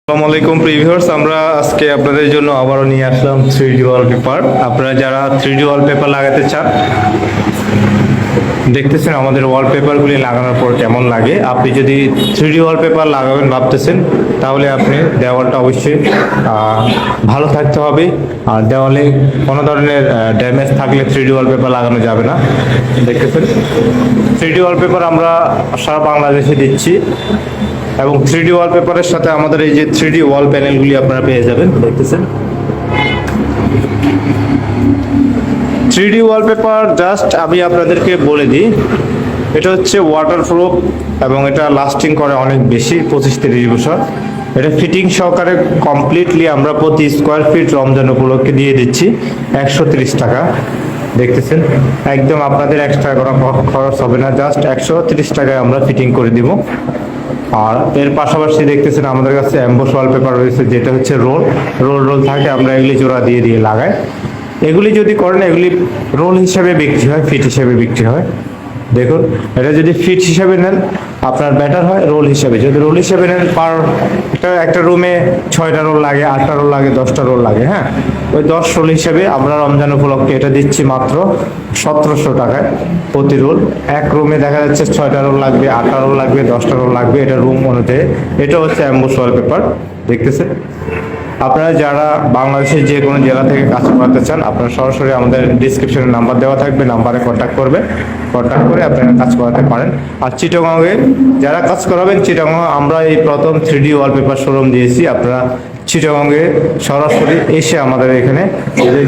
আসসালামু আলাইকুম প্রিভিউয়ার্স, আমরা আজকে আপনাদের জন্য আবারও নিয়ে আসলাম 3D ওয়ালপেপার। আপনারা যারা 3D ওয়ালপেপার লাগাতে চান, দেখতেছেন আমাদের ওয়ালপেপারগুলি লাগানোর পর কেমন লাগে। আপনি যদি 3D ওয়ালপেপার লাগাবেন ভাবতেছেন, তাহলে আপনি দেওয়ালটা অবশ্যই ভালো থাকতে হবে। আর দেওয়ালে কোনো ধরনের ড্যামেজ থাকলে 3D ওয়ালপেপার লাগানো যাবে না। দেখতেছেন 3D ওয়ালপেপার আমরা সারা বাংলাদেশে দিচ্ছি, এবং 3D ওয়ালপেপারের সাথে আমাদের এই যে 3D ওয়াল প্যানেলগুলি আপনারা পেয়ে যাবেন। দেখতেছেন 3D ওয়ালপেপার জাস্ট আমি আপনাদেরকে বলে দিই, এটা হচ্ছে ওয়াটারপ্রুফ এবং এটা লাস্টিং করে অনেক বেশি, 25-30 বছর। এটা ফিটিং সহকারে কমপ্লিটলি আমরা প্রতি স্কোয়ার ফিট রমজান উপলক্ষে দিয়ে দিচ্ছি 130 টাকা। দেখতেছেন একদম আপনাদের এক্সট্রা কোনো খরচ হবে না, জাস্ট 130 টাকায় আমরা ফিটিং করে দিব। আর এর পাশাপাশি দেখতেছেন আমাদের কাছে এমবোস ওয়ালপেপার রয়েছে, যেটা হচ্ছে রোল রোল থাকে, আমরা এগুলি জোড়া দিয়ে দিয়ে লাগাই। এগুলি যদি করেন এগুলি রোল হিসাবে বিক্রি হয়, ফিট হিসাবে বিক্রি হয়। দেখুন এটা যদি ফিট হিসাবে নেন আপনার বেটার হয়, রোল হিসাবে যদি রোল হিসাবে নেন পার একটা রুমে 6টা রোল লাগে, 8টা রোল লাগে, 10টা রোল লাগে। হ্যাঁ, ওই 10 রোল হিসাবে আমরা রমজান উপলক্ষে এটা দিচ্ছি মাত্র 1700 টাকায় প্রতি রোল। এক রুমে দেখা যাচ্ছে 6টা রোল লাগবে, 8টা রোল লাগবে, 10টা রোল লাগবে, এটা রুম অনুযায়ী। এটা হচ্ছে এমবোস ওয়ালপেপার। দেখতেছেন আপনারা যারা বাংলাদেশের যে কোনো জেলা থেকে কাজ করাতে চান, আপনারা সরাসরি আমাদের ডিসক্রিপশনে নাম্বার দেওয়া থাকবে, নাম্বারে কন্ট্যাক্ট করে আপনারা কাজ করাতে পারেন। আর চিটাগংয়ে যারা কাজ করাবেন, চিটাগং আমরা এই প্রথম 3D ওয়ালপেপার শোরুম দিয়েছি। আপনারা চিটাগংয়ে সরাসরি এসে আমাদের এখানে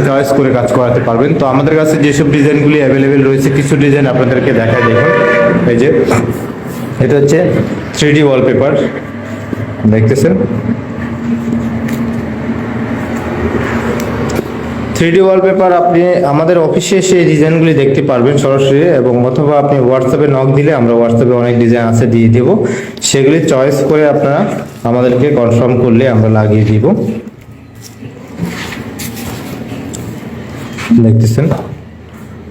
চয়েস করে কাজ করাতে পারবেন। তো আমাদের কাছে যেসব ডিজাইনগুলি অ্যাভেলেবেল রয়েছে, কিছু ডিজাইন আপনাদেরকে দেখায়। দেখুন এই যে এটা হচ্ছে 3D ওয়ালপেপার, দেখতেছেন 3D ওয়ালপেপার আপনি আমাদের অফিসে এসে এই ডিজাইনগুলি দেখতে পারবেন সরাসরি, এবং অথবা আপনি হোয়াটসঅ্যাপে নক দিলে আমরা হোয়াটসঅ্যাপে অনেক ডিজাইন আছে দিয়ে দেব। সেগুলি চয়েস করে আপনারা আমাদেরকে কনফার্ম করলে আমরা লাগিয়ে দিব। দেখতেছেন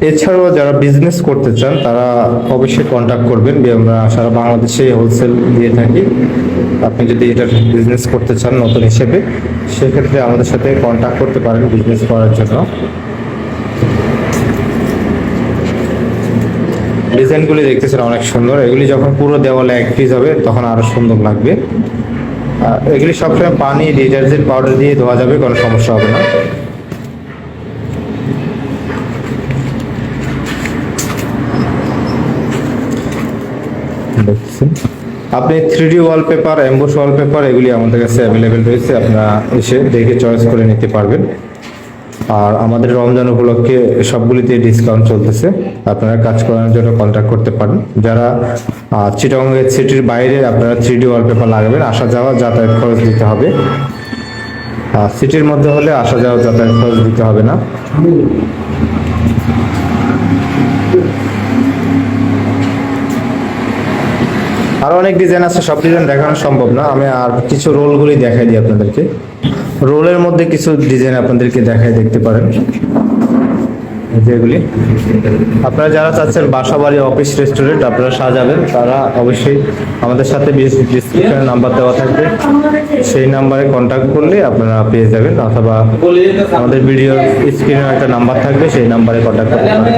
এছাড়াও যারা বিজনেস করতে চান তারা অবশ্যই কন্ট্যাক্ট করবেন। আমরা সারা বাংলাদেশে হোলসেল দিয়ে থাকি। আপনি যদি এটা বিজনেস করতে চান নতুন হিসেবে, সেক্ষেত্রে আমাদের সাথে কন্ট্যাক্ট করতে পারেন বিজনেস করার জন্য। ডিজাইনগুলি দেখতেছেন অনেক সুন্দর। এগুলি যখন পুরো দেওয়ালে এক পিস হবে তখন আরো সুন্দর লাগবে। এগুলি সবসময় পানি, ডিটারজেন্ট পাউডার দিয়ে ধোয়া যাবে, কোনো সমস্যা হবে না। আপনি 3D ওয়ালপেপার, এমবোস ওয়ালপেপার এগুলি আমাদের কাছে অ্যাভেলেবেল রয়েছে, আপনারা এসে দেখে চয়েস করে নিতে পারবেন। আর আমাদের রমজান উপলক্ষে সবগুলিতে ডিসকাউন্ট চলতেছে, আপনারা কাজ করানোর জন্য কন্ট্যাক্ট করতে পারেন। যারা চিটাগং সিটির বাইরে আপনারা 3D ওয়ালপেপার লাগাবেন, আসা যাওয়া যাতায়াত খরচ দিতে হবে। সিটির মধ্যে হলে আসা যাওয়া যাতায়াত খরচ দিতে হবে না। আরো অনেক ডিজাইন আছে, সব ডিজাইন দেখানো সম্ভব না। আমি আর কিছু রোলগুলি দেখাই দিই আপনাদেরকে। রোলের মধ্যে কিছু ডিজাইন আপনাদেরকে দেখাই, দেখতে পারেন যেগুলি। আপনারা যারা চাচ্ছেন বাসা বাড়ি, অফিস, রেস্টুরেন্ট আপনারা সাজাবেন, তারা অবশ্যই আমাদের সাথে ডিসক্রিপশনে নাম্বার দেওয়া থাকবে, সেই নাম্বারে কন্ট্যাক্ট করলে আপনারা পেয়ে যাবেন, অথবা আমাদের ভিডিওর স্ক্রিনে একটা নাম্বার থাকবে, সেই নাম্বারে কন্ট্যাক্ট করতে পারেন।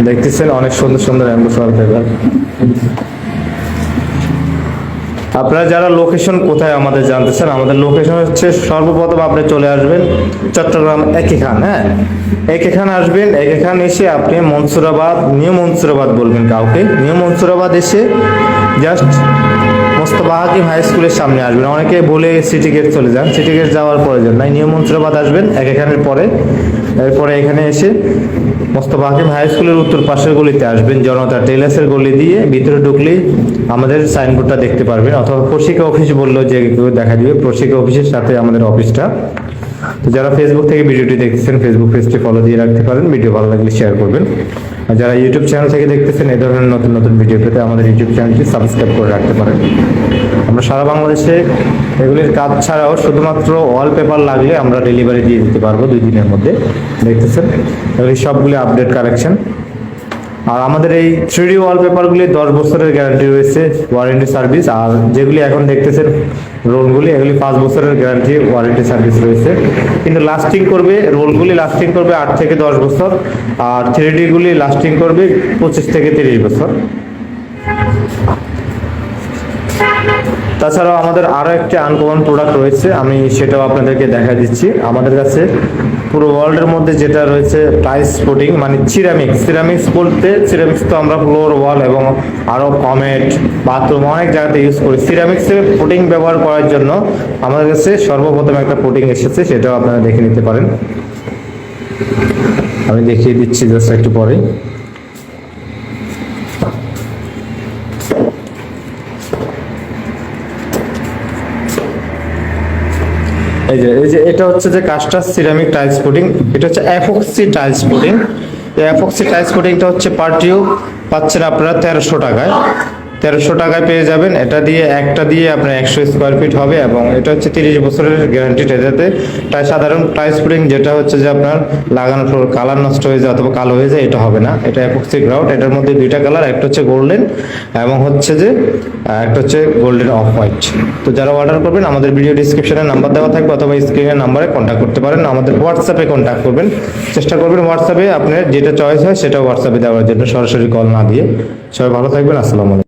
দেখতেছেন অনেক সুন্দর সুন্দর এমবোস ওয়ালপেপার। আপনারা যারা লোকেশন কোথায় আমাদের জানতে চান, আমাদের লোকেশন হচ্ছে সর্বপ্রথম আপনি চলে আসবেন চট্টগ্রাম একেখান। হ্যাঁ, একেখান আসবেন, একেখান এসে আপনি মনসুরাবাদ, নিউ মনসুরাবাদ বলবেন কাউকে, নিউ মনসুরাবাদ এসে জাস্ট মোস্তফা হাকিম হাই স্কুলের সামনে আসবেন। অনেকে বলে সিটি গেট চলে যান, সিটি গেট যাওয়ার প্রয়োজন নাই, নিউ মনসুরাবাদ আসবেন একেখানের পরে। এরপরে এখানে এসে মোস্তফা হাকিম হাই স্কুলের উত্তর পাশের গলিতে আসবেন, জনতা টেলার্সের গলি দিয়ে ভিতরে ঢুকলেই আমাদের সাইনবোর্ডটা দেখতে পারবেন, অথবা প্রশিকা অফিস বললেও যে কেউ দেখা দিবে, প্রশিকা অফিসের সাথে আমাদের অফিসটা। তো যারা ফেসবুক থেকে ভিডিওটি দেখতেছেন, ফেসবুক পেজটি ফলো দিয়ে রাখতে পারেন, ভিডিও ভালো লাগলে শেয়ার করবেন। আর যারা ইউটিউব চ্যানেল থেকে দেখতেছেন, এই ধরনের নতুন নতুন ভিডিও পেতে আমাদের ইউটিউব চ্যানেলটি সাবস্ক্রাইব করে রাখতে পারেন। আমরা সারা বাংলাদেশে এগুলির কাজ ছাড়াও শুধুমাত্র ওয়ালপেপার লাগলে আমরা ডেলিভারি দিয়ে দিতে পারবো 2 দিনের মধ্যে। দেখতেছেন এগুলি সবগুলি আপডেট কালেকশন। আর আমাদের এই 3D ওয়ালপেপারগুলি 10 বছরের গ্যারান্টি রয়েছে, ওয়ারেন্টি সার্ভিস। আর যেগুলি এখন দেখতেছেন রোলগুলি, এগুলি 5 বছরের গ্যারান্টি ওয়ারেন্টি সার্ভিস রয়েছে। কিন্তু লাস্টিং করবে, রোলগুলি লাস্টিং করবে 8 থেকে 10 বছর, আর 3D গুলি লাস্টিং করবে 25 থেকে 30 বছর। তাছাড়াও আমাদের আরো একটি আনকমন প্রোডাক্ট রয়েছে, আমি সেটাও আপনাদেরকে দেখা দিচ্ছি। আমাদের কাছে পুরো ওয়ার্ল্ডের মধ্যে যেটা রয়েছে টাইলস কোটিং, মানে সিরামিক্স বলতে সিরামিক্স তো আমরা ফ্লোর, ওয়াল এবং আরো কমেট, বাথরুম অনেক জায়গাতে ইউজ করি। সিরামিক্সের কোটিং ব্যবহার করার জন্য আমাদের কাছে সর্বপ্রথম একটা কোটিং এসেছে, সেটাও আপনারা দেখে নিতে পারেন। আমি দেখিয়ে দিচ্ছি জাস্ট একটু পরেই। এই যে এটা হচ্ছে যে কাস্টার সিরামিক টাইলস কোটিং, এটা হচ্ছে এপক্সি টাইলস কোটিং। এই এপক্সি টাইলস কোটিংটা হচ্ছে পার টিউব পাচ্ছেন আপনারা 1300 টাকায়। 1300 টাকায় পেয়ে যাবেন। এটা দিয়ে একটা দিয়ে আপনার 100 স্কোয়ার ফিট হবে, এবং এটা হচ্ছে 30 বছরের গ্যারান্টি। এটাতে সাধারণ টাইলস কোটিং যেটা হচ্ছে যে আপনার লাগানোর পর কালার নষ্ট হয়ে যায় অথবা কালো হয়ে যায়, এটা হবে না। এটা এপক্সি গ্রাউট, এটার মধ্যে দুইটা কালার, একটা হচ্ছে গোল্ডেন এবং হচ্ছে যে একটা হচ্ছে গোল্ডেন অফ হোয়াইট। তো যারা অর্ডার করবেন আমাদের ভিডিও ডিসক্রিপশনে নাম্বার দেওয়া থাকবে, অথবা স্ক্রিনের নাম্বারে কন্ট্যাক্ট করতে পারেন। আমাদের হোয়াটসঅ্যাপে কন্ট্যাক্ট করবেন, চেষ্টা করবেন হোয়াটসঅ্যাপে আপনার যেটা চয়েস হয় সেটা হোয়াটসঅ্যাপে দেওয়ার জন্য, সরাসরি কল না দিয়ে। সবাই ভালো থাকবেন, আসসালামু আলাইকুম।